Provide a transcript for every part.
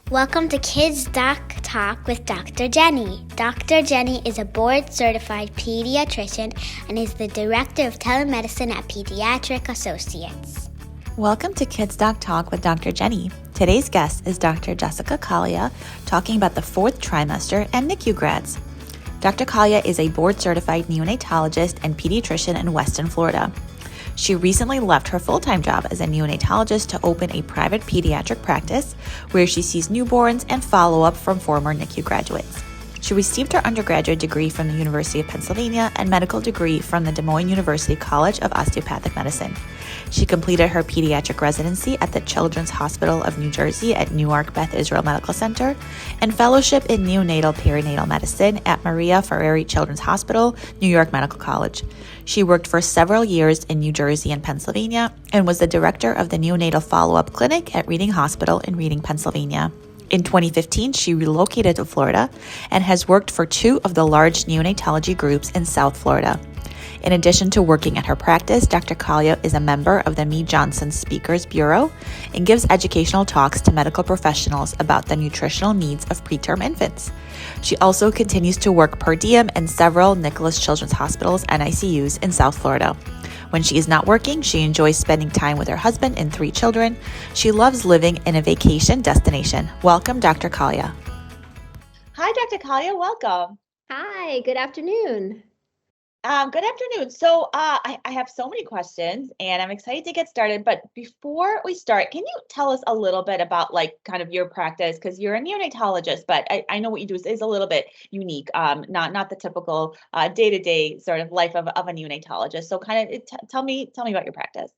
Welcome to Kids Doc Talk with Dr. Jennie. Dr. Jennie is a board-certified pediatrician and is the Director of Telemedicine at Pediatric Associates. Welcome to Kids Doc Talk with Dr. Jennie. Today's guest is Dr. Jessica Kalia, talking about the 4th trimester and NICU Grads. Dr. Kalia is a board-certified neonatologist and pediatrician in Weston, Florida. She recently left her full-time job as a neonatologist to open a private pediatric practice where she sees newborns and follow-up from former NICU graduates. She received her undergraduate degree from the University of Pennsylvania and medical degree from the Des Moines University College of Osteopathic Medicine. She completed her pediatric residency at the Children's Hospital of New Jersey at Newark Beth Israel Medical Center and fellowship in neonatal perinatal medicine at Maria Ferrari Children's Hospital, New York Medical College. She worked for several years in New Jersey and Pennsylvania and was the director of the neonatal follow-up clinic at Reading Hospital in Reading, Pennsylvania. In 2015, she relocated to Florida and has worked for 2 of the large neonatology groups in South Florida. In addition to working at her practice, Dr. Kalia is a member of the Mead Johnson Speakers Bureau and gives educational talks to medical professionals about the nutritional needs of preterm infants. She also continues to work per diem in several Nicholas Children's Hospitals NICUs in South Florida. When she is not working, she enjoys spending time with her husband and 3 children. She loves living in a vacation destination. Welcome, Dr. Kalia. Hi, Dr. Kalia. Welcome. Hi, good afternoon. Good afternoon. So I have so many questions and I'm excited to get started. But before we start, can you tell us a little bit about kind of your practice? Because you're a neonatologist, but I know what you do is a little bit unique, not the typical day-to-day sort of life of a neonatologist. So kind of tell me about your practice.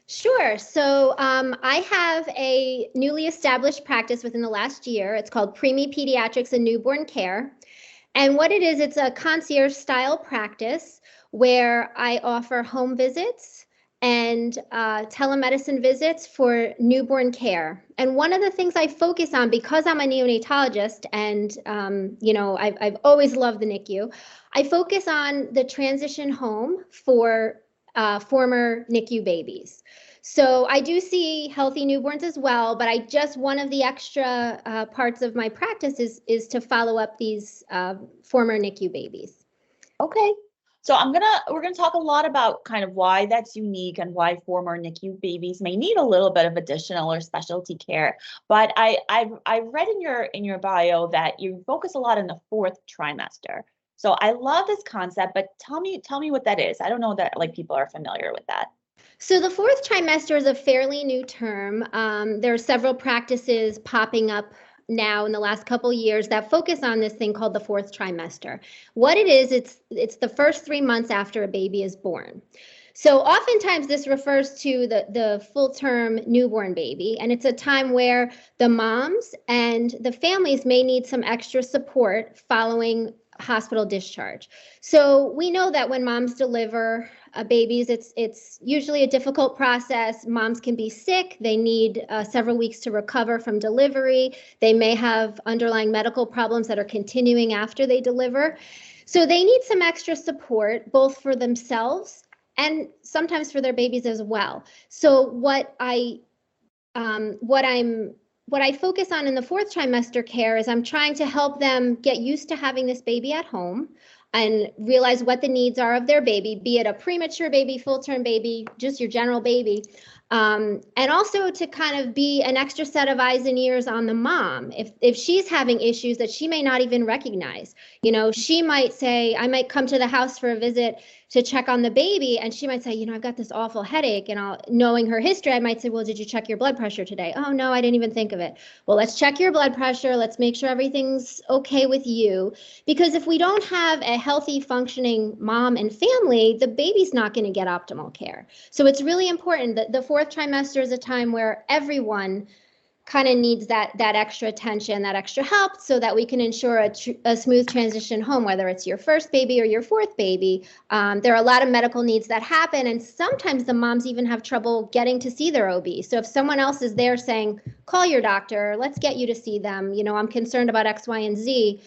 Sure. So I have a newly established practice within the last year. It's called Preemie Pediatrics and Newborn Care. And what it is, it's a concierge style practice where I offer home visits and telemedicine visits for newborn care. And one of the things I focus on, because I'm a neonatologist and, I've always loved the NICU, I focus on the transition home for former NICU babies. So I do see healthy newborns as well, but one of the extra parts of my practice is to follow up these former NICU babies. Okay. So we're gonna talk a lot about kind of why that's unique and why former NICU babies may need a little bit of additional or specialty care. But I've read in your bio that you focus a lot on the 4th trimester. So I love this concept, but tell me what that is. I don't know that people are familiar with that. So the 4th trimester is a fairly new term. There are several practices popping up now in the last couple years that focus on this thing called the 4th trimester. What it is, it's the first 3 months after a baby is born. So oftentimes this refers to the full-term newborn baby, and it's a time where the moms and the families may need some extra support following hospital discharge. So we know that when moms deliver babies, it's usually a difficult process. Moms can be sick. They need several weeks to recover from delivery. They may have underlying medical problems that are continuing after they deliver. So they need some extra support, both for themselves and sometimes for their babies as well. So what I focus on in the 4th trimester care is I'm trying to help them get used to having this baby at home and realize what the needs are of their baby, be it a premature baby, full-term baby, just your general baby. And also to kind of be an extra set of eyes and ears on the mom. If she's having issues that she may not even recognize, she might say, I might come to the house for a visit to check on the baby, and she might say, I've got this awful headache, and knowing her history, I might say, well, did you check your blood pressure today? Oh, no, I didn't even think of it. Well, let's check your blood pressure. Let's make sure everything's okay with you. Because if we don't have a healthy, functioning mom and family, the baby's not going to get optimal care. So it's really important that the 4th trimester is a time where everyone kind of needs that extra attention, that extra help, so that we can ensure a smooth transition home, whether it's your first baby or your 4th baby. There are a lot of medical needs that happen, and sometimes the moms even have trouble getting to see their OB. So if someone else is there saying, call your doctor, let's get you to see them, I'm concerned about X, Y, and Z,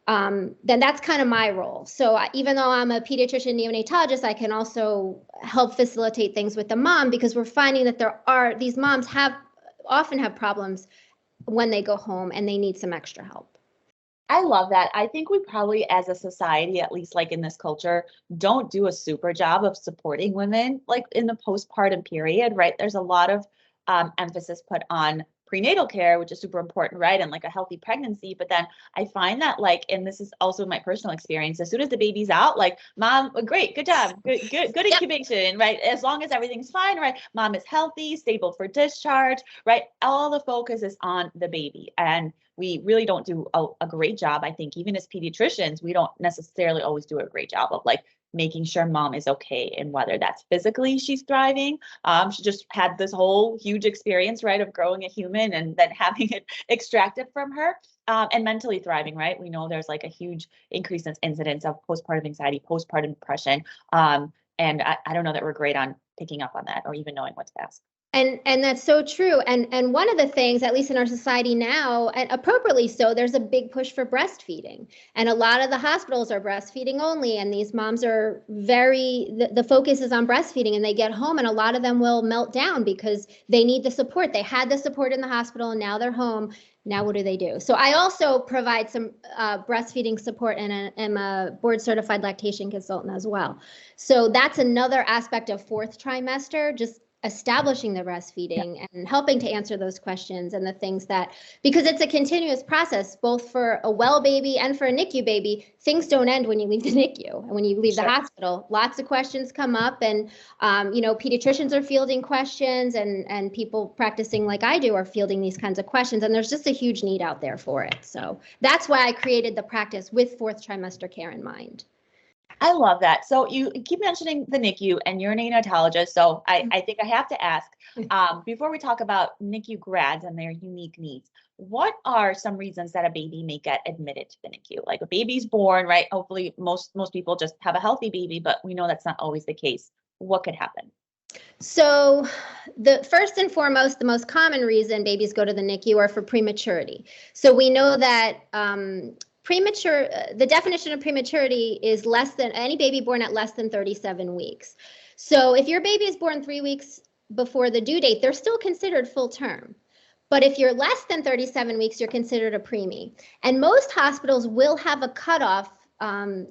then that's kind of my role. So even though I'm a pediatrician neonatologist, I can also help facilitate things with the mom, because we're finding that these moms often have problems when they go home and they need some extra help. I love that. I think we probably, as a society, at least like in this culture, don't do a super job of supporting women like in the postpartum period, right? There's a lot of emphasis put on prenatal care, which is super important, right? And like a healthy pregnancy. But then I find that like, and this is also my personal experience, as soon as the baby's out, like mom, great, good job, good incubation, right? As long as everything's fine, right? Mom is healthy, stable for discharge, right? All the focus is on the baby. And we really don't do a great job. I think even as pediatricians, we don't necessarily always do a great job of like making sure mom is okay, and whether that's physically she's thriving. She just had this whole huge experience, right, of growing a human and then having it extracted from her, and mentally thriving, right? We know there's like a huge increase in incidence of postpartum anxiety, postpartum depression. And I don't know that we're great on picking up on that or even knowing what to ask. And that's so true. And one of the things, at least in our society now, and appropriately so, there's a big push for breastfeeding. And a lot of the hospitals are breastfeeding only. And these moms are the focus is on breastfeeding, and they get home and a lot of them will melt down because they need the support. They had the support in the hospital and now they're home. Now, what do? So I also provide some breastfeeding support and am a board certified lactation consultant as well. So that's another aspect of fourth trimester, just establishing the breastfeeding and helping to answer those questions and the things that, because it's a continuous process, both for a well baby and for a NICU baby. Things don't end when you leave the NICU and when you leave the hospital. Lots of questions come up, and pediatricians are fielding questions, and people practicing like I do are fielding these kinds of questions, and there's just a huge need out there for it. So that's why I created the practice with fourth trimester care in mind. I love that. So you keep mentioning the NICU and you're a neonatologist. So I think I have to ask, before we talk about NICU grads and their unique needs, what are some reasons that a baby may get admitted to the NICU? Like a baby's born, right? Hopefully most people just have a healthy baby, but we know that's not always the case. What could happen? So the first and foremost, the most common reason babies go to the NICU are for prematurity. So we know that premature, the definition of prematurity is less than any baby born at less than 37 weeks. So if your baby is born 3 weeks before the due date, they're still considered full term. But if you're less than 37 weeks, you're considered a preemie. And most hospitals will have a cutoff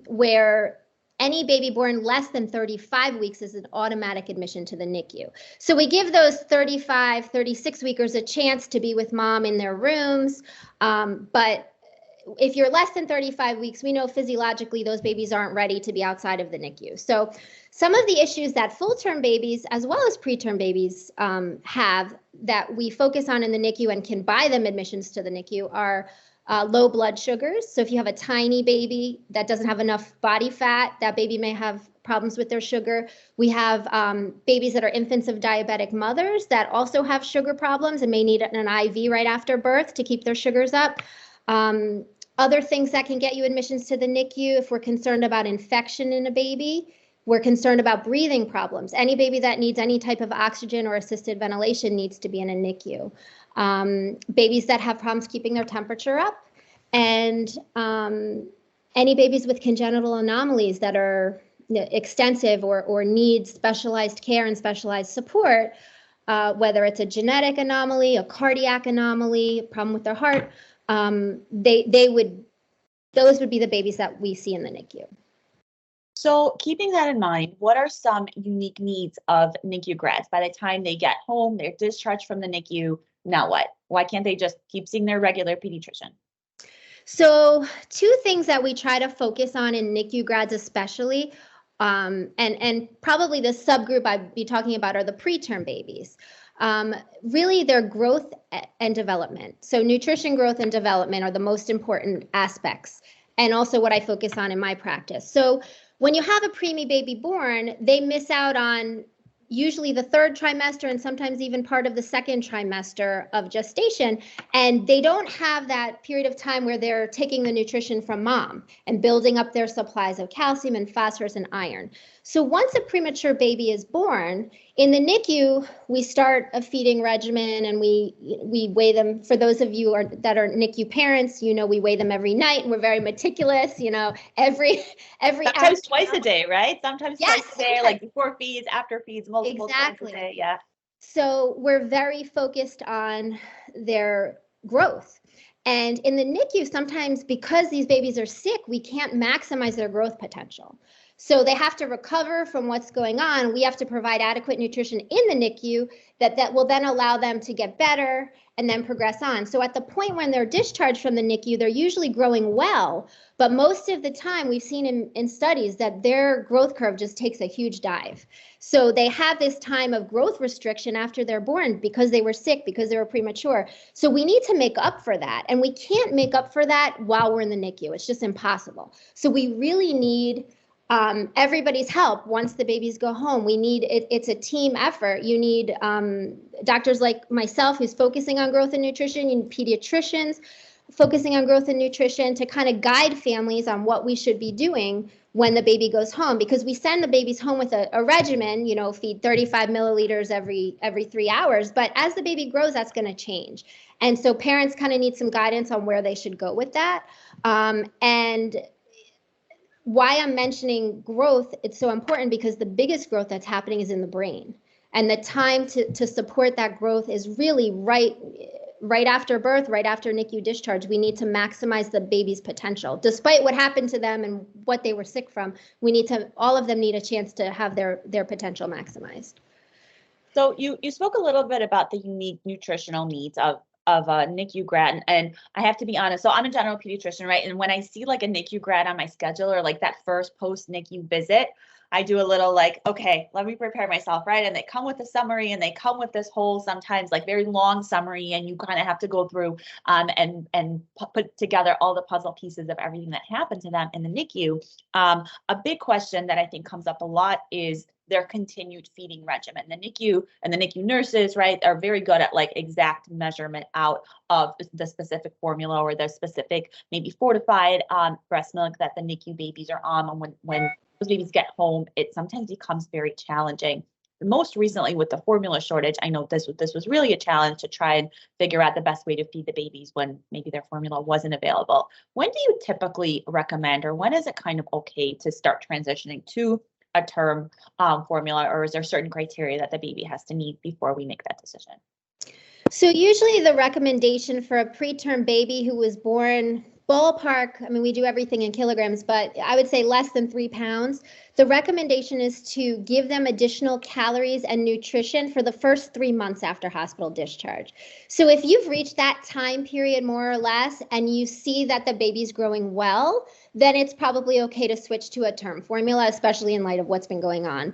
where any baby born less than 35 weeks is an automatic admission to the NICU. So we give those 35, 36 weekers a chance to be with mom in their rooms, but if you're less than 35 weeks, we know physiologically those babies aren't ready to be outside of the NICU. So some of the issues that full-term babies as well as preterm babies have that we focus on in the NICU and can buy them admissions to the NICU are low blood sugars. So if you have a tiny baby that doesn't have enough body fat, that baby may have problems with their sugar. We have babies that are infants of diabetic mothers that also have sugar problems and may need an IV right after birth to keep their sugars up. Other things that can get you admissions to the NICU, if we're concerned about infection in a baby, we're concerned about breathing problems. Any baby that needs any type of oxygen or assisted ventilation needs to be in a NICU. Babies that have problems keeping their temperature up, and any babies with congenital anomalies that are extensive or need specialized care and specialized support, whether it's a genetic anomaly, a cardiac anomaly, a problem with their heart, those would be the babies that we see in the NICU. So keeping that in mind, what are some unique needs of NICU grads? By the time they get home, they're discharged from the NICU, now what? Why can't they just keep seeing their regular pediatrician? So 2 things that we try to focus on in NICU grads especially, and probably the subgroup I'd be talking about are the preterm babies. Really their growth and development. So nutrition, growth, and development are the most important aspects, and also what I focus on in my practice. So when you have a preemie baby born, they miss out on usually the 3rd trimester and sometimes even part of the 2nd trimester of gestation. And they don't have that period of time where they're taking the nutrition from mom and building up their supplies of calcium and phosphorus and iron. So once a premature baby is born, in the NICU, we start a feeding regimen and we weigh them. For those of you that are NICU parents, we weigh them every night, and we're very meticulous, every sometimes twice a day, right? Sometimes yes, twice a day, like before feeds, after feeds, multiple times a day. Yeah. So we're very focused on their growth. And in the NICU, sometimes because these babies are sick, we can't maximize their growth potential. So they have to recover from what's going on. We have to provide adequate nutrition in the NICU that will then allow them to get better and then progress on. So at the point when they're discharged from the NICU, they're usually growing well, but most of the time we've seen in studies that their growth curve just takes a huge dive. So they have this time of growth restriction after they're born because they were sick, because they were premature. So we need to make up for that. And we can't make up for that while we're in the NICU. It's just impossible. So we really need everybody's help once the babies go home. We need it's a team effort. You need doctors like myself who's focusing on growth and nutrition. You need pediatricians focusing on growth and nutrition to kind of guide families on what we should be doing when the baby goes home, because we send the babies home with a regimen, feed 35 milliliters every 3 hours. But as the baby grows, that's going to change. And so parents kind of need some guidance on where they should go with that. And why I'm mentioning growth, it's so important because the biggest growth that's happening is in the brain. And the time to support that growth is really right after birth, right after NICU discharge. We need to maximize the baby's potential. Despite what happened to them and what they were sick from, all of them need a chance to have their potential maximized. So you spoke a little bit about the unique nutritional needs of a NICU grad, and I have to be honest. So I'm a general pediatrician, right? And when I see like a NICU grad on my schedule or like that first post NICU visit, I do a little like, okay, let me prepare myself, right? And they come with a summary, and they come with this whole sometimes like very long summary, and you kind of have to go through and put together all the puzzle pieces of everything that happened to them in the NICU. A big question that I think comes up a lot is their continued feeding regimen. The NICU and the NICU nurses, right, are very good at like exact measurement out of the specific formula or the specific maybe fortified breast milk that the NICU babies are on. And when those babies get home, it sometimes becomes very challenging. Most recently with the formula shortage, I know this was really a challenge to try and figure out the best way to feed the babies when maybe their formula wasn't available. When do you typically recommend, or when is it kind of okay to start transitioning to a term formula, or is there certain criteria that the baby has to meet before we make that decision? So usually the recommendation for a preterm baby who was born ballpark, I mean, we do everything in kilograms, but I would say less than 3 pounds. The recommendation is to give them additional calories and nutrition for the first 3 months after hospital discharge. So if you've reached that time period more or less, and you see that the baby's growing well, then it's probably okay to switch to a term formula, especially in light of what's been going on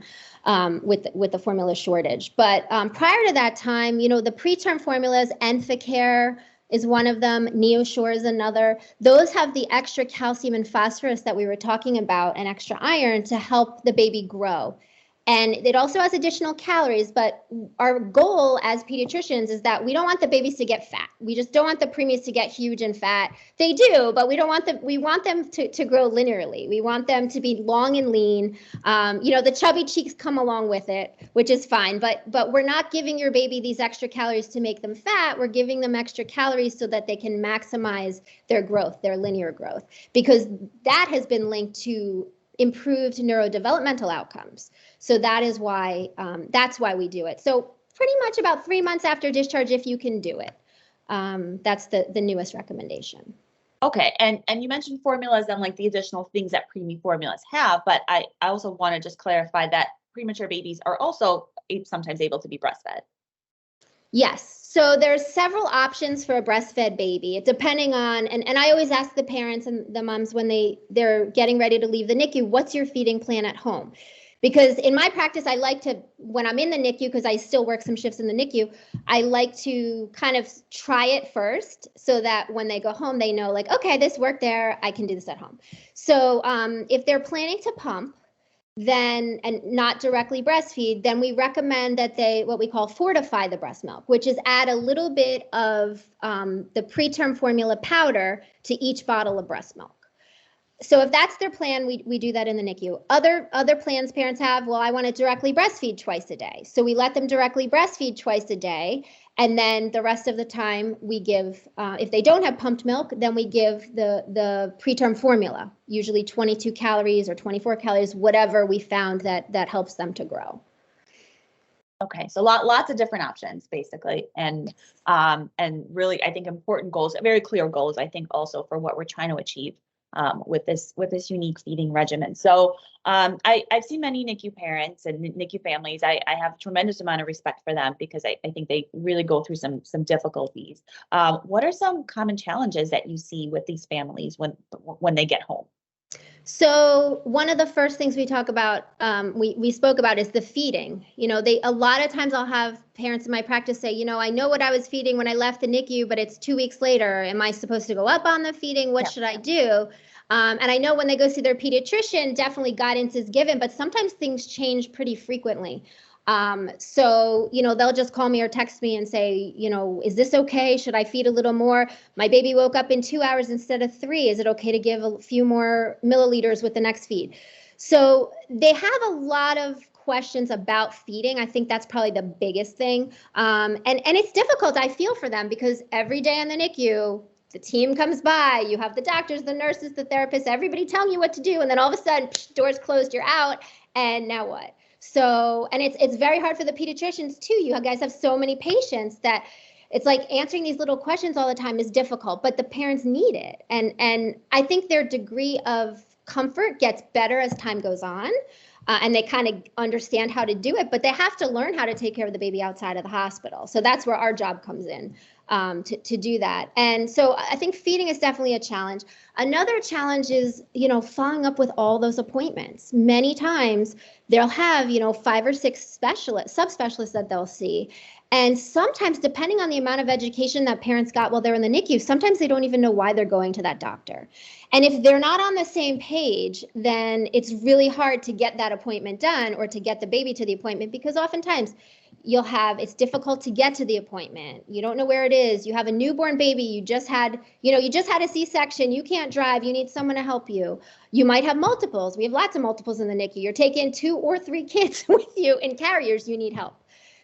with the formula shortage. But prior to that time, the preterm formulas, Enfacare is one of them, NeoSure is another. Those have the extra calcium and phosphorus that we were talking about, and extra iron to help the baby grow. And it also has additional calories, but our goal as pediatricians is that we don't want the babies to get fat. We just don't want the preemies to get huge and fat. They do, but we want them to grow linearly. We want them to be long and lean. The chubby cheeks come along with it, which is fine, but we're not giving your baby these extra calories to make them fat. We're giving them extra calories so that they can maximize their growth, their linear growth, because that has been linked to improved neurodevelopmental outcomes. So that is why, that's why we do it. So pretty much about 3 months after discharge, if you can do it. That's the newest recommendation. Okay, and you mentioned formulas and like the additional things that preemie formulas have, but I also want to just clarify that premature babies are also sometimes able to be breastfed. Yes. So there's several options for a breastfed baby, depending on, and I always ask the parents and the moms when they're getting ready to leave the NICU, what's your feeding plan at home? Because in my practice, I like to, when I'm in the NICU, because I still work some shifts in the NICU, I like to kind of try it first so that when they go home, they know like, okay, this worked there, I can do this at home. So if they're planning to pump, then, and not directly breastfeed, then we recommend that they, what we call fortify the breast milk, which is add a little bit of the preterm formula powder to each bottle of breast milk. So if that's their plan, we do that in the NICU. Other plans parents have, well, I want to directly breastfeed twice a day. So we let them directly breastfeed twice a day. And then the rest of the time we give, if they don't have pumped milk, then we give the preterm formula, usually 22 calories or 24 calories, whatever we found that helps them to grow. Okay, so lots of different options basically, and really I think important goals, very clear goals. I think also for what we're trying to achieve with this unique feeding regimen. So I've seen many NICU parents and NICU families. I have a tremendous amount of respect for them because I think they really go through some difficulties. What are some common challenges that you see with these families when they get home? So one of the first things we talk about, we spoke about, is the feeding. A lot of times I'll have parents in my practice say, I know what I was feeding when I left the NICU, but it's 2 weeks later. Am I supposed to go up on the feeding? What should I do? And I know when they go see their pediatrician, definitely guidance is given, but sometimes things change pretty frequently. So, they'll just call me or text me and say, is this okay? Should I feed a little more? My baby woke up in 2 hours instead of 3. Is it okay to give a few more milliliters with the next feed? So they have a lot of questions about feeding. I think that's probably the biggest thing. And it's difficult. I feel for them because every day in the NICU, the team comes by, you have the doctors, the nurses, the therapists, everybody telling you what to do. And then all of a sudden, doors closed, you're out. And now what? So, and it's very hard for the pediatricians too. You guys have so many patients that it's like answering these little questions all the time is difficult, but the parents need it. And I think their degree of comfort gets better as time goes on. And they kind of understand how to do it, but they have to learn how to take care of the baby outside of the hospital. So that's where our job comes in, to do that. And so I think feeding is definitely a challenge. Another challenge is, following up with all those appointments. Many times they'll have, 5 or 6 subspecialists that they'll see. And sometimes, depending on the amount of education that parents got while they're in the NICU, sometimes they don't even know why they're going to that doctor. And if they're not on the same page, then it's really hard to get that appointment done or to get the baby to the appointment, because oftentimes it's difficult to get to the appointment. You don't know where it is. You have a newborn baby. You just had a C-section. You can't drive. You need someone to help you. You might have multiples. We have lots of multiples in the NICU. You're taking 2 or 3 kids with you in carriers. You need help.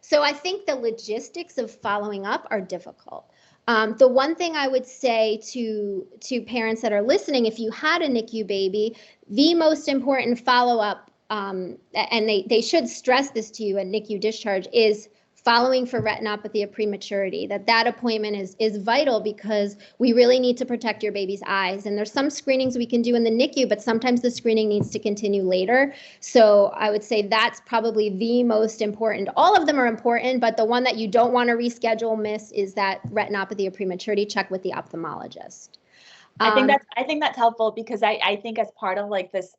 So I think the logistics of following up are difficult. The one thing I would say to parents that are listening, if you had a NICU baby, the most important follow-up, and they should stress this to you at NICU Discharge, is following for retinopathy of prematurity. That appointment is vital because we really need to protect your baby's eyes. And there's some screenings we can do in the NICU, but sometimes the screening needs to continue later. So I would say that's probably the most important. All of them are important, but the one that you don't want to reschedule, miss, is that retinopathy of prematurity check with the ophthalmologist. I think that's helpful because I think as part of like this,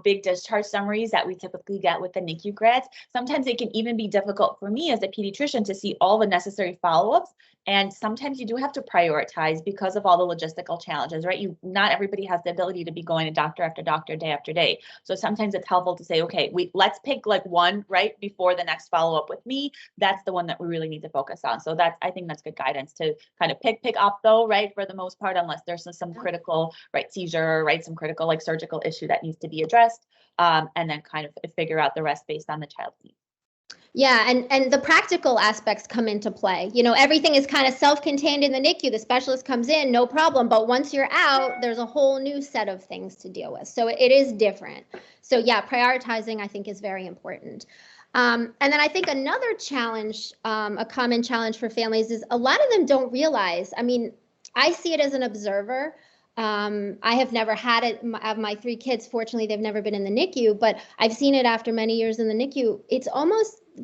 big discharge summaries that we typically get with the NICU grads, sometimes it can even be difficult for me as a pediatrician to see all the necessary follow-ups. And sometimes you do have to prioritize because of all the logistical challenges, right? Not everybody has the ability to be going to doctor after doctor, day after day. So sometimes it's helpful to say, okay, let's pick like one right before the next follow-up with me. That's the one that we really need to focus on. So I think that's good guidance to kind of pick up though, right? For the most part, unless there's some critical, right, seizure, right, some critical like surgical issue that needs to be addressed, and then kind of figure out the rest based on the child's needs. Yeah, and the practical aspects come into play. Everything is kind of self-contained in the NICU. The specialist comes in, no problem. But once you're out, there's a whole new set of things to deal with. So it is different. So yeah, prioritizing, I think, is very important. And then I think another challenge, a common challenge for families, is a lot of them don't realize. I mean, I see it as an observer. I have never had it of my 3 kids. Fortunately, they've never been in the NICU, but I've seen it after many years in the NICU.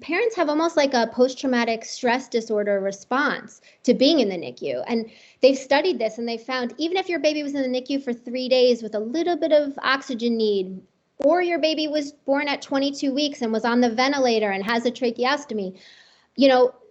Parents have almost like a post-traumatic stress disorder response to being in the NICU. And they've studied this and they found even if your baby was in the NICU for 3 days with a little bit of oxygen need, or your baby was born at 22 weeks and was on the ventilator and has a tracheostomy,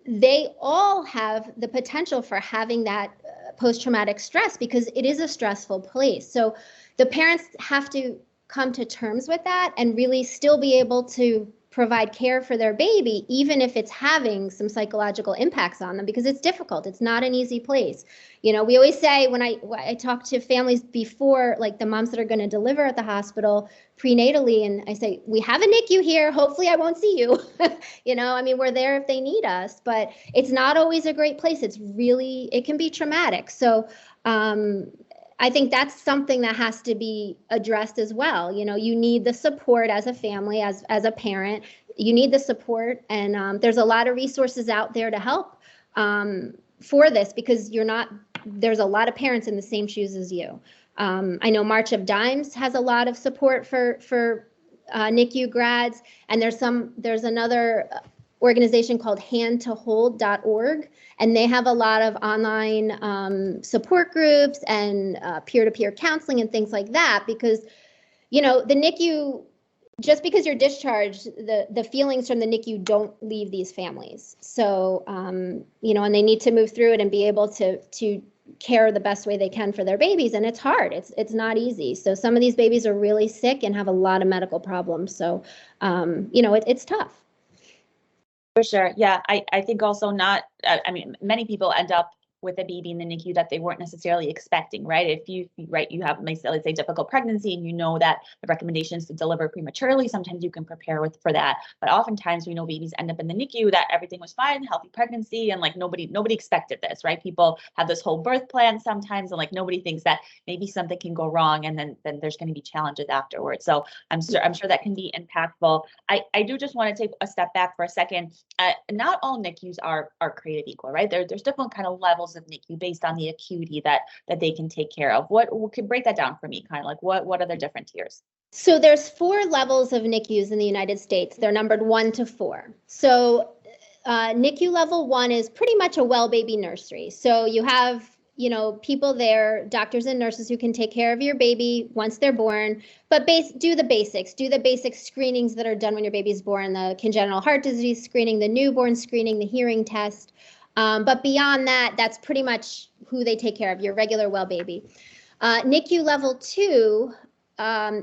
they all have the potential for having that post-traumatic stress because it is a stressful place. So the parents have to come to terms with that and really still be able to provide care for their baby, even if it's having some psychological impacts on them, because it's difficult. It's not an easy place. We always say when I talk to families before, like the moms that are going to deliver at the hospital prenatally, and I say, we have a NICU here. Hopefully I won't see you. We're there if they need us, but it's not always a great place. It can be traumatic. So, I think that's something that has to be addressed as well. You need the support as a family, as a parent, you need the support, and there's a lot of resources out there to help for this, because there's a lot of parents in the same shoes as you. I know March of Dimes has a lot of support for NICU grads, and there's another organization called handtohold.org, and they have a lot of online support groups and peer-to-peer counseling and things like that, because the NICU, just because you're discharged, the feelings from the NICU don't leave these families. So and they need to move through it and be able to care the best way they can for their babies, and it's hard. It's not easy. So some of these babies are really sick and have a lot of medical problems. So it's tough. For sure. Yeah. I think also many people end up with a baby in the NICU that they weren't necessarily expecting, right? If you have, let's say, difficult pregnancy, and you know that the recommendation is to deliver prematurely, sometimes you can prepare for that. But oftentimes we know babies end up in the NICU that everything was fine, healthy pregnancy, and like nobody expected this, right? People have this whole birth plan sometimes, and like nobody thinks that maybe something can go wrong, and then there's going to be challenges afterwards. So I'm sure that can be impactful. I do just want to take a step back for a second. Not all NICUs are created equal, right? There's different kind of levels of NICU based on the acuity that they can take care of. What could break that down for me? Kind of like what are the different tiers? So there's 4 levels of NICUs in the United States. They're numbered 1 to 4. So NICU level 1 is pretty much a well baby nursery. So you have people there, doctors and nurses, who can take care of your baby once they're born, but do the basic screenings that are done when your baby's born, the congenital heart disease screening, the newborn screening, the hearing test. But beyond that, that's pretty much who they take care of, your regular well baby. NICU level 2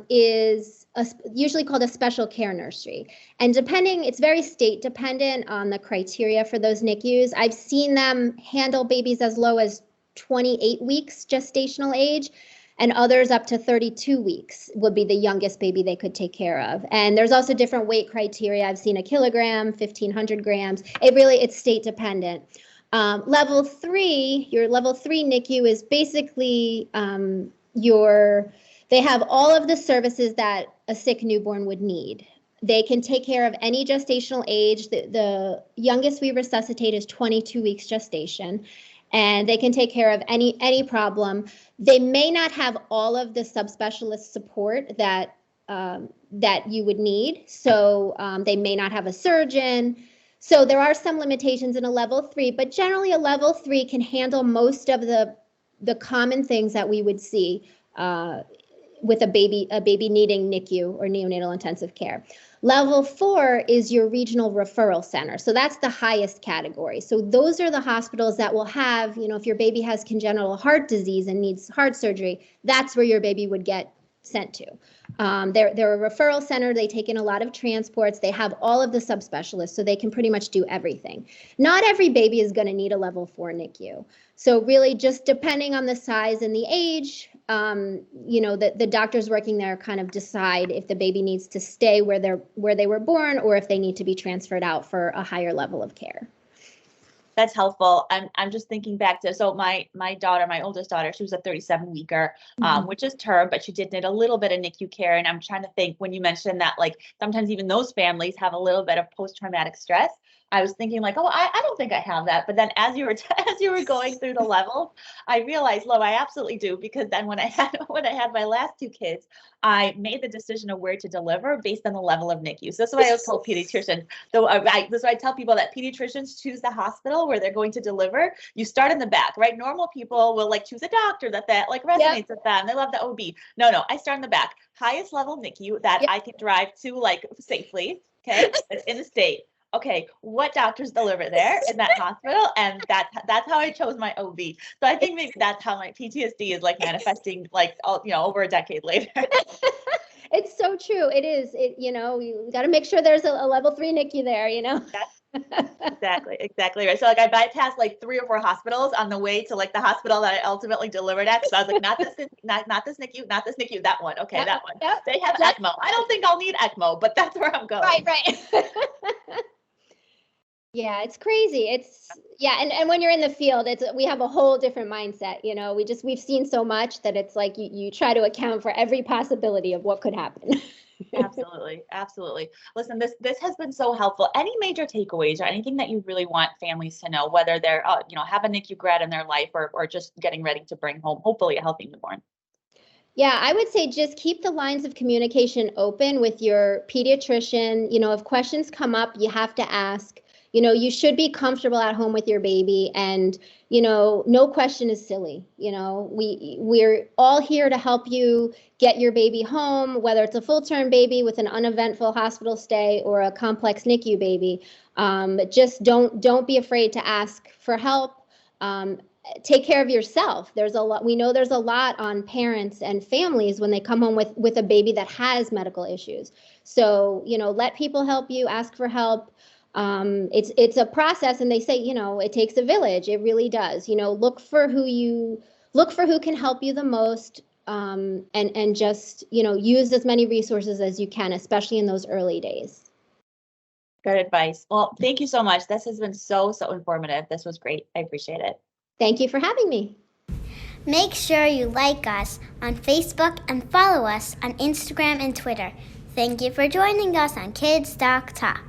is usually called a special care nursery. And it's very state dependent on the criteria for those NICUs. I've seen them handle babies as low as 28 weeks gestational age, and others up to 32 weeks would be the youngest baby they could take care of. And there's also different weight criteria. I've seen 1 kilogram, 1,500 grams. It's state dependent. Level 3, your level 3 NICU is basically they have all of the services that a sick newborn would need. They can take care of any gestational age. The youngest we resuscitate is 22 weeks gestation, and they can take care of any problem. They may not have all of the subspecialist support that you would need. So they may not have a surgeon. So there are some limitations in a level 3, but generally a level 3 can handle most of the common things that we would see with a baby needing NICU or neonatal intensive care. Level 4 is your regional referral center. So that's the highest category. So those are the hospitals that will have, if your baby has congenital heart disease and needs heart surgery, that's where your baby would get sent to. They're a referral center. They take in a lot of transports. They have all of the subspecialists, so they can pretty much do everything. Not every baby is going to need a level 4 NICU. So really, just depending on the size and the age, the doctors working there kind of decide if the baby needs to stay where they were born, or if they need to be transferred out for a higher level of care. That's helpful. I'm just thinking back to, so my oldest daughter, she was a 37-weeker, which is term, but she did need a little bit of NICU care. And I'm trying to think, when you mentioned that, like sometimes even those families have a little bit of post-traumatic stress, I was thinking like, I don't think I have that. But then as you were going through the levels, I realized, I absolutely do. Because then when I had my last 2 kids, I made the decision of where to deliver based on the level of NICU. So that's why I was told pediatricians. So that's why I tell people that pediatricians choose the hospital where they're going to deliver. You start in the back, right? Normal people will like choose a doctor that like resonates with them. They love the OB. No, I start in the back. Highest level NICU that I can drive to like safely. Okay, it's in the state. Okay, what doctors deliver there in that hospital? And that's how I chose my OB. So I think maybe that's how my PTSD is like manifesting like over a decade later. It's so true. It is. You got to make sure there's a level 3 NICU there, Exactly right. So like I bypassed like 3 or 4 hospitals on the way to like the hospital that I ultimately delivered at. So I was like, not this NICU, that one. Okay, that one. Yep. They have ECMO. I don't think I'll need ECMO, but that's where I'm going. Right. Yeah, it's crazy. And when you're in the field, we have a whole different mindset. We've seen so much that it's like you try to account for every possibility of what could happen. Absolutely. Absolutely. Listen, this has been so helpful. Any major takeaways or anything that you really want families to know, whether they're, have a NICU grad in their life or just getting ready to bring home, hopefully a healthy newborn? Yeah, I would say just keep the lines of communication open with your pediatrician. If questions come up, you have to ask. You should be comfortable at home with your baby, and no question is silly. We're all here to help you get your baby home, whether it's a full-term baby with an uneventful hospital stay or a complex NICU baby. Just don't be afraid to ask for help. Take care of yourself. We know there's a lot on parents and families when they come home with a baby that has medical issues. So, let people help you, ask for help. It's a process, and they say, it takes a village. It really does. Look for who can help you the most, and just, use as many resources as you can, especially in those early days. Good advice. Well, thank you so much. This has been so informative. This was great. I appreciate it. Thank you for having me. Make sure you like us on Facebook and follow us on Instagram and Twitter. Thank you for joining us on Kids Doc Talk.